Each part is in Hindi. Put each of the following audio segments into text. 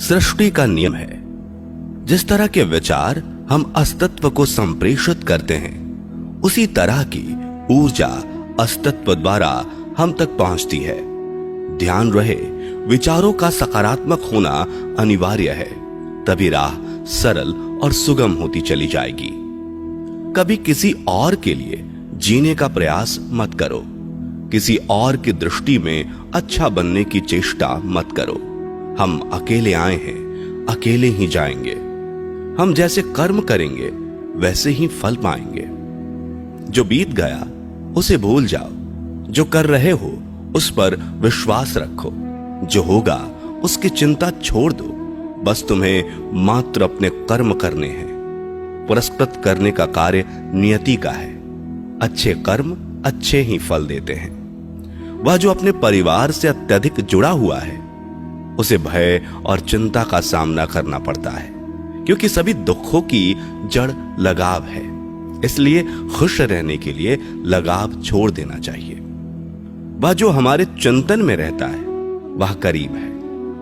सृष्टि का नियम है। जिस तरह के विचार हम अस्तित्व को संप्रेषित करते हैं, उसी तरह की ऊर्जा अस्तित्व द्वारा हम तक पहुंचती है। ध्यान रहे, विचारों का सकारात्मक होना अनिवार्य है, तभी राह सरल और सुगम होती चली जाएगी। कभी किसी और के लिए जीने का प्रयास मत करो। किसी और की दृष्टि में अच्छा बनने की चेष्टा मत करो। हम अकेले आए हैं, अकेले ही जाएंगे। हम जैसे कर्म करेंगे वैसे ही फल पाएंगे। जो बीत गया उसे भूल जाओ। जो कर रहे हो उस पर विश्वास रखो। जो होगा उसकी चिंता छोड़ दो। बस तुम्हें मात्र अपने कर्म करने हैं। पुरस्कृत करने का कार्य नियति का है। अच्छे कर्म अच्छे ही फल देते हैं। वह जो अपने परिवार से अत्यधिक जुड़ा हुआ है, उसे भय और चिंता का सामना करना पड़ता है, क्योंकि सभी दुखों की जड़ लगाव है। इसलिए खुश रहने के लिए लगाव छोड़ देना चाहिए। वह जो हमारे चिंतन में रहता है वह करीब है,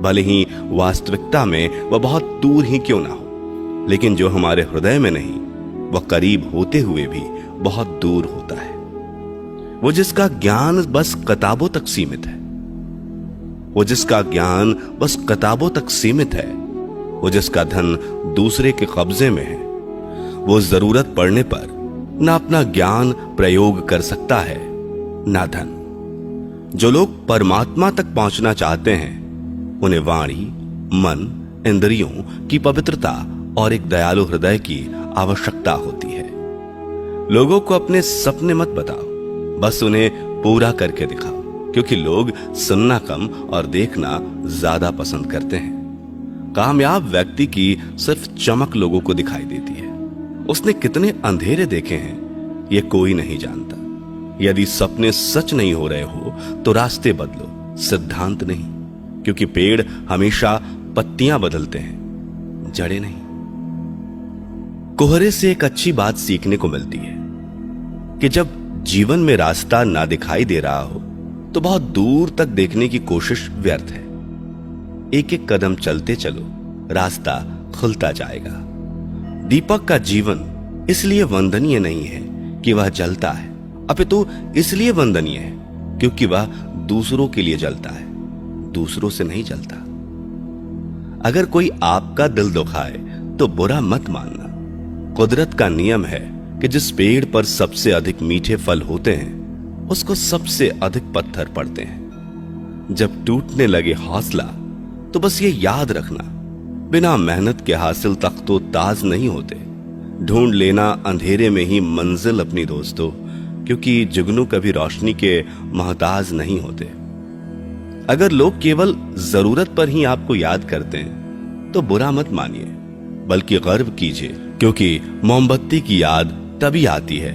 भले ही वास्तविकता में वह बहुत दूर ही क्यों ना हो। लेकिन जो हमारे हृदय में नहीं, वह करीब होते हुए भी बहुत दूर होता है। वो जिसका ज्ञान बस किताबों तक सीमित है, वो जिसका ज्ञान बस किताबों तक सीमित है, वो जिसका धन दूसरे के कब्जे में है, वो जरूरत पड़ने पर न अपना ज्ञान प्रयोग कर सकता है न धन। जो लोग परमात्मा तक पहुंचना चाहते हैं, उन्हें वाणी, मन, इंद्रियों की पवित्रता और एक दयालु हृदय की आवश्यकता होती है। लोगों को अपने सपने मत बताओ, बस उन्हें पूरा करके दिखाओ, क्योंकि लोग सुनना कम और देखना ज्यादा पसंद करते हैं। कामयाब व्यक्ति की सिर्फ चमक लोगों को दिखाई देती है। उसने कितने अंधेरे देखे हैं ये कोई नहीं जानता। यदि सपने सच नहीं हो रहे हो तो रास्ते बदलो, सिद्धांत नहीं, क्योंकि पेड़ हमेशा पत्तियां बदलते हैं, जड़ें नहीं। कोहरे से एक अच्छी बात सीखने को मिलती है कि जब जीवन में रास्ता ना दिखाई दे रहा हो तो बहुत दूर तक देखने की कोशिश व्यर्थ है। एक एक कदम चलते चलो, रास्ता खुलता जाएगा। दीपक का जीवन इसलिए वंदनीय नहीं है कि वह जलता है, अपितु इसलिए वंदनीय है क्योंकि वह दूसरों के लिए जलता है, दूसरों से नहीं जलता। अगर कोई आपका दिल दुखाए तो बुरा मत मानना। कुदरत का नियम है कि जिस पेड़ पर सबसे अधिक मीठे फल होते हैं, उसको सबसे अधिक पत्थर पड़ते हैं। जब टूटने लगे हौसला तो बस ये याद रखना, बिना मेहनत के हासिल तख्तो ताज नहीं होते। ढूंढ लेना अंधेरे में ही मंजिल अपनी दोस्तों, क्योंकि जुगनू कभी रोशनी के मोहताज नहीं होते। अगर लोग केवल जरूरत पर ही आपको याद करते हैं तो बुरा मत मानिए, बल्कि गर्व कीजिए, क्योंकि मोमबत्ती की याद तभी आती है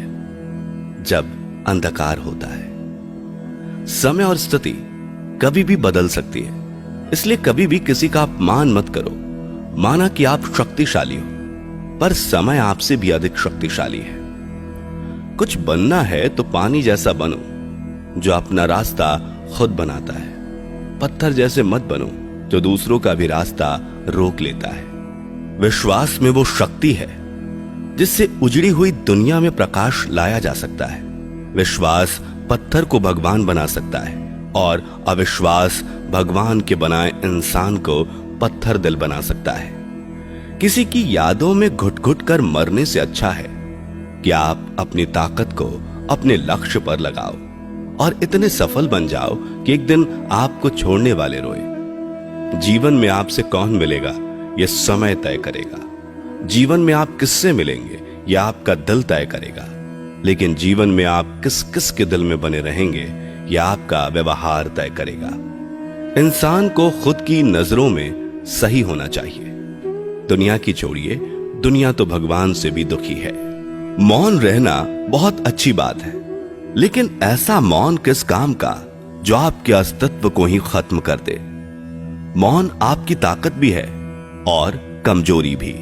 जब अंधकार होता है। समय और स्थिति कभी भी बदल सकती है, इसलिए कभी भी किसी का अपमान मत करो। माना कि आप शक्तिशाली हो, पर समय आपसे भी अधिक शक्तिशाली है। कुछ बनना है तो पानी जैसा बनो, जो अपना रास्ता खुद बनाता है। पत्थर जैसे मत बनो, जो दूसरों का भी रास्ता रोक लेता है। विश्वास में वो शक्ति है जिससे उजड़ी हुई दुनिया में प्रकाश लाया जा सकता है। विश्वास पत्थर को भगवान बना सकता है, और अविश्वास भगवान के बनाए इंसान को पत्थर दिल बना सकता है। किसी की यादों में घुट घुट कर मरने से अच्छा है कि आप अपनी ताकत को अपने लक्ष्य पर लगाओ और इतने सफल बन जाओ कि एक दिन आपको छोड़ने वाले रोए। जीवन में आपसे कौन मिलेगा यह समय तय करेगा। जीवन में आप किससे मिलेंगे यह आपका दिल तय करेगा। लेकिन जीवन में आप किस किस के दिल में बने रहेंगे यह आपका व्यवहार तय करेगा। इंसान को खुद की नजरों में सही होना चाहिए। दुनिया की छोड़िए, दुनिया तो भगवान से भी दुखी है। मौन रहना बहुत अच्छी बात है, लेकिन ऐसा मौन किस काम का जो आपके अस्तित्व को ही खत्म कर दे। मौन आपकी ताकत भी है और कमजोरी भी।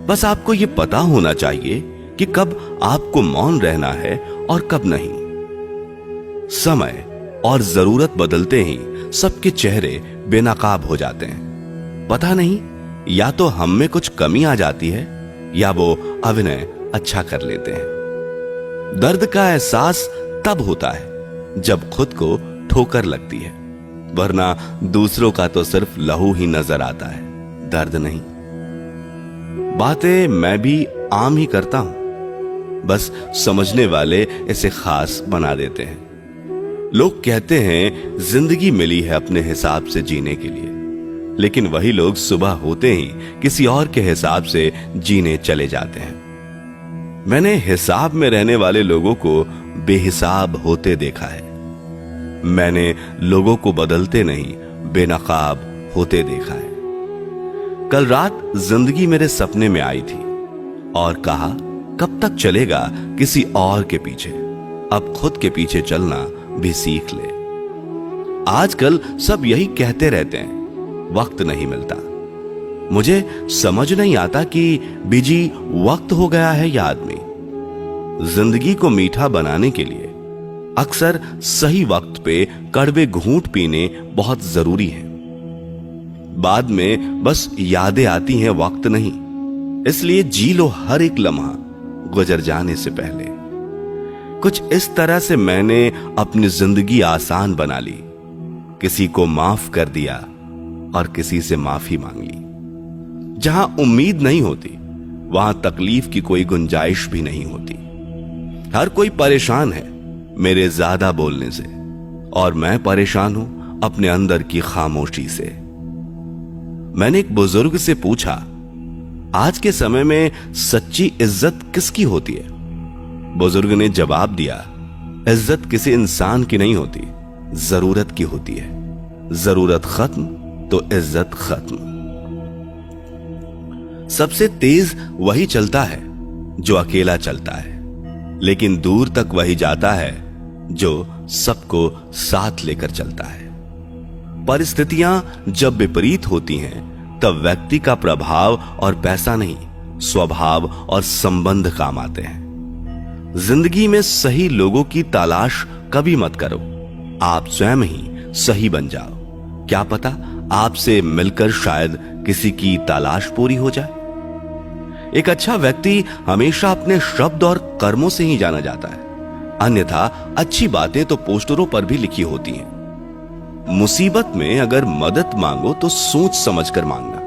बस आपको यह पता होना चाहिए कि कब आपको मौन रहना है और कब नहीं। समय और जरूरत बदलते ही सबके चेहरे बेनकाब हो जाते हैं। पता नहीं या तो हम में कुछ कमी आ जाती है या वो अभिनय अच्छा कर लेते हैं। दर्द का एहसास तब होता है जब खुद को ठोकर लगती है, वरना दूसरों का तो सिर्फ लहू ही नजर आता है, दर्द नहीं। बातें मैं भी आम ही करता हूं, बस समझने वाले इसे खास बना देते हैं। लोग कहते हैं जिंदगी मिली है अपने हिसाब से जीने के लिए, लेकिन वही लोग सुबह होते ही किसी और के हिसाब से जीने चले जाते हैं। मैंने हिसाब में रहने वाले लोगों को बेहिसाब होते देखा है। मैंने लोगों को बदलते नहीं, बेनकाब होते देखा है। कल रात जिंदगी मेरे सपने में आई थी और कहा, कब तक चलेगा किसी और के पीछे, अब खुद के पीछे चलना भी सीख ले। आजकल सब यही कहते रहते हैं, वक्त नहीं मिलता। मुझे समझ नहीं आता कि बिजी वक्त हो गया है या आदमी। जिंदगी को मीठा बनाने के लिए अक्सर सही वक्त पे कड़वे घूंट पीने बहुत जरूरी है। बाद में बस यादें आती हैं, वक्त नहीं। इसलिए जी लो हर एक लम्हा गुजर जाने से पहले। कुछ इस तरह से मैंने अपनी जिंदगी आसान बना ली। किसी को माफ कर दिया और किसी से माफी मांग ली। जहां उम्मीद नहीं होती वहां तकलीफ की कोई गुंजाइश भी नहीं होती। हर कोई परेशान है मेरे ज्यादा बोलने से, और मैं परेशान हूं अपने अंदर की खामोशी से। मैंने एक बुजुर्ग से पूछा, आज के समय में सच्ची इज्जत किसकी होती है? बुजुर्ग ने जवाब दिया, इज्जत किसी इंसान की नहीं होती, जरूरत की होती है। जरूरत खत्म तो इज्जत खत्म। सबसे तेज वही चलता है जो अकेला चलता है, लेकिन दूर तक वही जाता है जो सबको साथ लेकर चलता है। परिस्थितियां जब विपरीत होती हैं तब व्यक्ति का प्रभाव और पैसा नहीं, स्वभाव और संबंध काम आते हैं। जिंदगी में सही लोगों की तलाश कभी मत करो, आप स्वयं ही सही बन जाओ। क्या पता आपसे मिलकर शायद किसी की तलाश पूरी हो जाए। एक अच्छा व्यक्ति हमेशा अपने शब्द और कर्मों से ही जाना जाता है, अन्यथा अच्छी बातें तो पोस्टरों पर भी लिखी होती हैं। मुसीबत में अगर मदद मांगो तो सोच समझकर मांगना,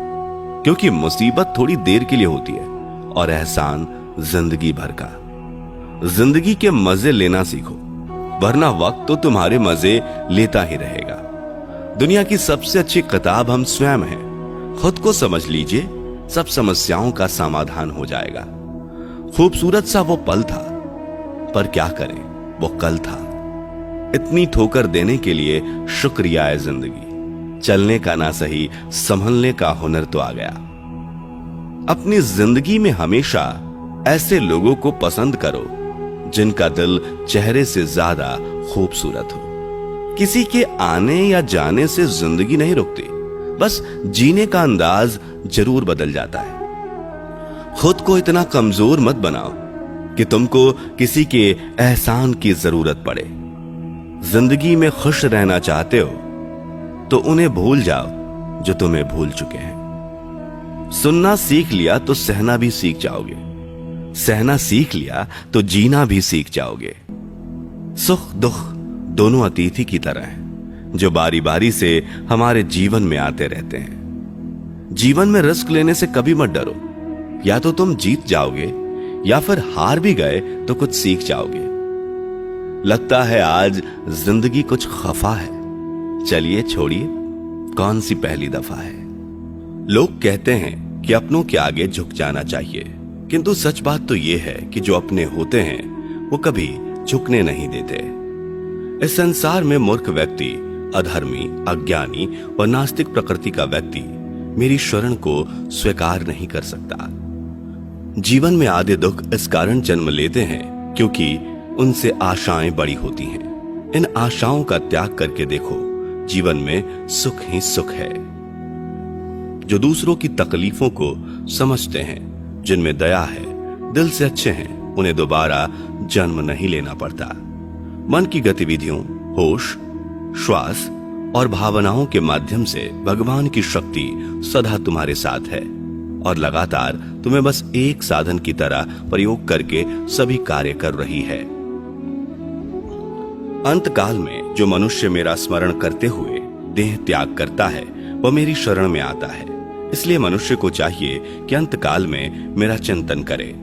क्योंकि मुसीबत थोड़ी देर के लिए होती है और एहसान जिंदगी भर का। जिंदगी के मजे लेना सीखो, वरना वक्त तो तुम्हारे मजे लेता ही रहेगा। दुनिया की सबसे अच्छी किताब हम स्वयं हैं। खुद को समझ लीजिए, सब समस्याओं का समाधान हो जाएगा। खूबसूरत सा वो पल था, पर क्या करें, वो कल था। इतनी ठोकर देने के लिए शुक्रिया है जिंदगी। चलने का ना सही, संभलने का हुनर तो आ गया। अपनी जिंदगी में हमेशा ऐसे लोगों को पसंद करो जिनका दिल चेहरे से ज्यादा खूबसूरत हो। किसी के आने या जाने से जिंदगी नहीं रुकती, बस जीने का अंदाज जरूर बदल जाता है। खुद को इतना कमजोर मत बनाओ कि तुमको किसी के एहसान की जरूरत पड़े। जिंदगी में खुश रहना चाहते हो तो उन्हें भूल जाओ जो तुम्हें भूल चुके हैं। सुनना सीख लिया तो सहना भी सीख जाओगे, सहना सीख लिया तो जीना भी सीख जाओगे। सुख दुख दोनों अतिथि की तरह हैं, जो बारी बारी से हमारे जीवन में आते रहते हैं। जीवन में रिस्क लेने से कभी मत डरो, या तो तुम जीत जाओगे या फिर हार भी गए तो कुछ सीख जाओगे। लगता है आज जिंदगी कुछ खफा है, चलिए छोड़िए, कौन सी पहली दफा है। लोग कहते हैं कि अपनों के आगे झुक जाना चाहिए, किंतु सच बात तो यह है कि जो अपने होते हैं वो कभी झुकने नहीं देते। इस संसार में मूर्ख व्यक्ति, अधर्मी, अज्ञानी और नास्तिक प्रकृति का व्यक्ति मेरी शरण को स्वीकार नहीं कर सकता। जीवन में आधे दुख इस कारण जन्म लेते हैं क्योंकि उनसे आशाएं बड़ी होती हैं। इन आशाओं का त्याग करके देखो, जीवन में सुख ही सुख है। जो दूसरों की तकलीफों को समझते हैं, जिनमें दया है, दिल से अच्छे हैं, उन्हें दोबारा जन्म नहीं लेना पड़ता। मन की गतिविधियों, होश, श्वास और भावनाओं के माध्यम से भगवान की शक्ति सदा तुम्हारे साथ है और लगातार तुम्हें बस एक साधन की तरह प्रयोग करके सभी कार्य कर रही है। अंतकाल में जो मनुष्य मेरा स्मरण करते हुए देह त्याग करता है वह मेरी शरण में आता है। इसलिए मनुष्य को चाहिए कि अंतकाल में मेरा चिंतन करे